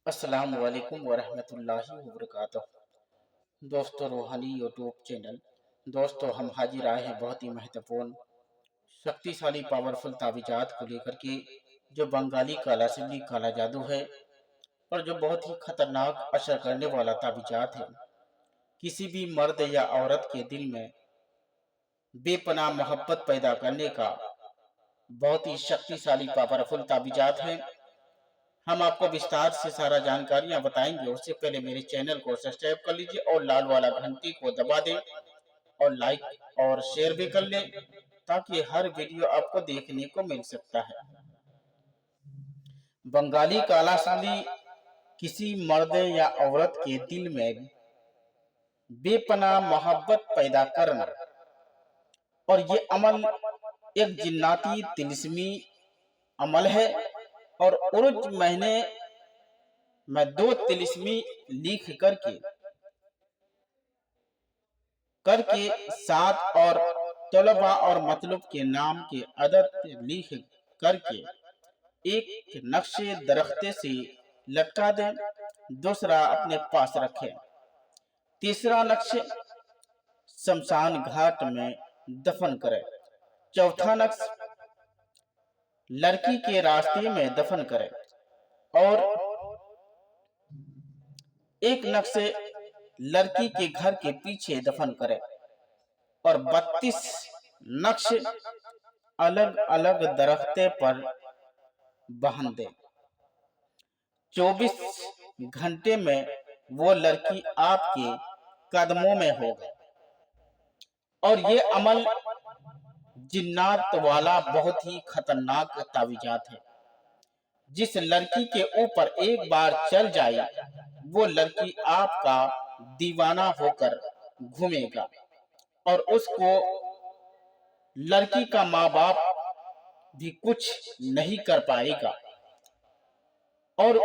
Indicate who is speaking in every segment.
Speaker 1: अस्सलाम वालेकुम वरहमतुल्लाहि वबरकातुहू। दोस्तों, रूहानी यूट्यूब चैनल। दोस्तों, हम हाजिर आए हैं बहुत ही महत्वपूर्ण शक्तिशाली पावरफुल तावीज़ात को लेकर के, जो बंगाली काला सिल्ली काला जादू है और जो बहुत ही खतरनाक असर करने वाला तावीज़ात है। किसी भी मर्द या औरत के दिल में बेपनाह मोहब्बत पैदा करने का बहुत ही शक्तिशाली पावरफुल तावीज़ात है। हम आपको विस्तार से सारा जानकारियां बताएंगे। उससे पहले मेरे चैनल को सब्सक्राइब कर लीजिए और लाल वाला घंटी को दबा दें और लाइक और शेयर भी कर लें, ताकि हर वीडियो आपको देखने को मिल सकता है। बंगाली काला सिल्ली किसी मर्द या औरत के दिल में बेपनाह मोहब्बत पैदा करना, और ये अमल एक जिन्नाती तिलिस्मी अमल है। और उर्ज महीने में दो तिलिस्मी लिख करके करके साथ और तलबा और मतलब के नाम के अदद लिख करके एक नक्शे दरख्ते से लटका दें। दूसरा अपने पास रखें। तीसरा नक्शे शमशान घाट में दफन करें। चौथा नक्श लड़की के रास्ते में दफन करें और एक नक्शे लड़की के घर के पीछे दफन करें और 32 नक्श अलग अलग दरख्ते पर बहन दे। 24 घंटे में वो लड़की आपके कदमों में होगी। और ये अमल जिन्नात वाला बहुत ही खतरनाक तावीज़ात है। जिस लड़की के ऊपर एक बार चल जाए, वो लड़की आपका दीवाना होकर घूमेगा और उसको लड़की का माँ बाप भी कुछ नहीं कर पाएगा। और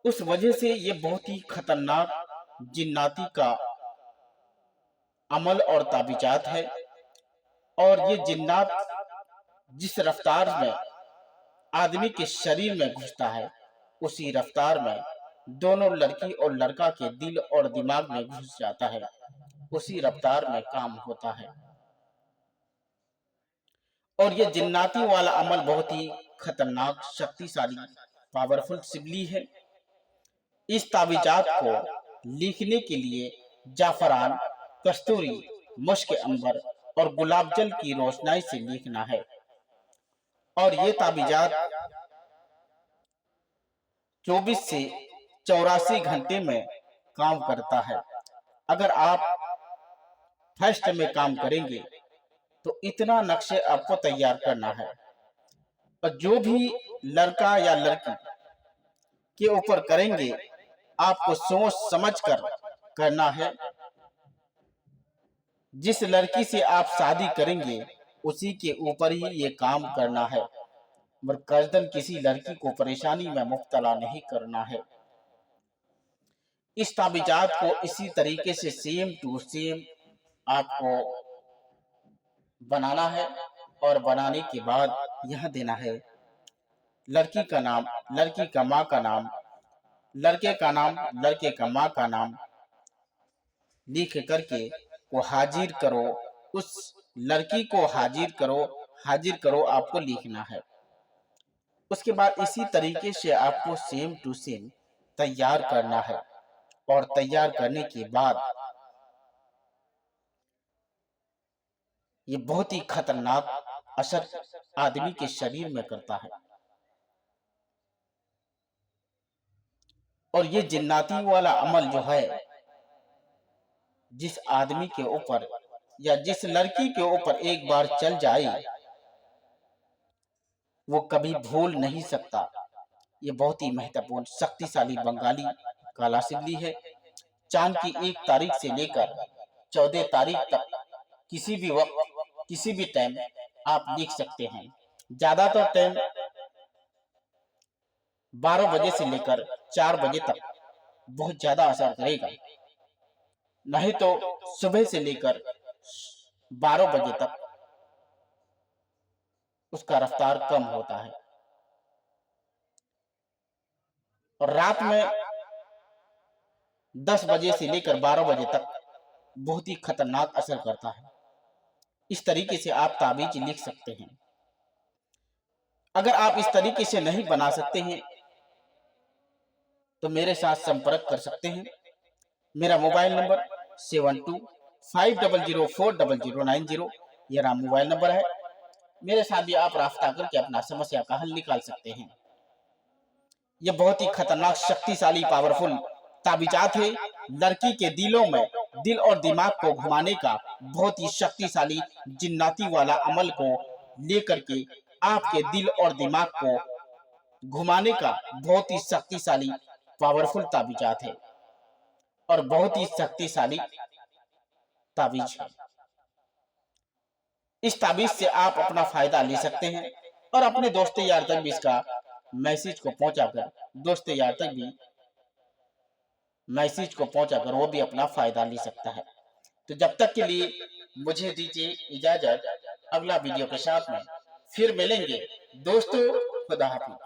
Speaker 1: उस वजह से ये बहुत ही खतरनाक जिन्नाती का अमल और ताबीजात है। और ये जिन्नात जिस रफ्तार में आदमी के शरीर में घुसता है, उसी रफ्तार में दोनों लड़की और लड़का के दिल और दिमाग में घुस जाता है। उसी रफ्तार में काम होता है। और ये जिन्नाती वाला अमल बहुत ही खतरनाक, शक्तिशाली, पावरफुल सिबली है। इस तावीज़ात को लिखने के लिए जाफरान, कस्तूरी, मुश्क अंबर और गुलाब जल की रोशनाई से लिखना है। और ये तावीज़ात 24 से 84 घंटे में काम करता है। अगर आप फर्स्ट में काम करेंगे तो इतना नक्शे आपको तैयार करना है। और जो भी लड़का या लड़की के ऊपर करेंगे, आपको सोच समझ कर करना है। जिस लड़की से आप शादी करेंगे, उसी के ऊपर ही ये काम करना है। मगर कसदन किसी लड़की को परेशानी में मुब्तला नहीं करना है। इस ताबीजात को इसी तरीके से सेम टू सेम आपको बनाना है। और बनाने के बाद यह देना है लड़की का नाम, लड़की का माँ का नाम, लड़के का नाम, लड़के का माँ का नाम लिख करके वो हाजिर करो। उस लड़की को हाजिर करो आपको लिखना है। उसके बाद इसी तरीके से आपको सेम टू सेम तैयार करना है। और तैयार करने के बाद ये बहुत ही खतरनाक असर आदमी के शरीर में करता है। और ये जिन्नाती वाला अमल जो है, जिस आदमी के ऊपर या जिस लड़की के ऊपर एक बार चल जाए, वो कभी भूल नहीं सकता। ये बहुत ही महत्वपूर्ण, शक्तिशाली बंगाली काला सिल्ली है। चांद की 1 तारीख से लेकर 14 तारीख तक किसी भी वक्त, किसी भी टाइम आप लिख सकते हैं। ज्यादातर टाइम 12 बजे से लेकर 4 बजे तक बहुत ज्यादा असर करेगा। नहीं तो सुबह से लेकर 12 बजे तक उसका रफ्तार कम होता है। और रात में 10 बजे से लेकर 12 बजे तक बहुत ही खतरनाक असर करता है। इस तरीके से आप ताबीज लिख सकते हैं। अगर आप इस तरीके से नहीं बना सकते हैं तो मेरे साथ संपर्क कर सकते हैं। मेरा मोबाइल नंबर 7250040090 ये मोबाइल नंबर है। मेरे साथ भी आप राब्ता करके अपना समस्या का हल निकाल सकते हैं। ये बहुत ही खतरनाक, शक्तिशाली, पावरफुल ताबीजात है। लड़की के दिलों में, दिल और दिमाग को घुमाने का बहुत ही शक्तिशाली जिन्नाती वाला अमल को लेकर के आपके दिल और दिमाग को घुमाने का बहुत ही शक्तिशाली, पावरफुल ताबीजात है और बहुत ही शक्तिशाली ताबीज है। इस ताबीज से आप अपना फायदा ले सकते हैं और अपने दोस्त यार तक भी इसका मैसेज को पहुंचाकर दोस्त यार तक भी मैसेज को पहुंचाकर वो भी अपना फायदा ले सकता है। तो जब तक के लिए मुझे दीजिए इजाजत। अगला वीडियो के साथ में फिर मिलेंगे दोस्तों। खुदा हाफिज।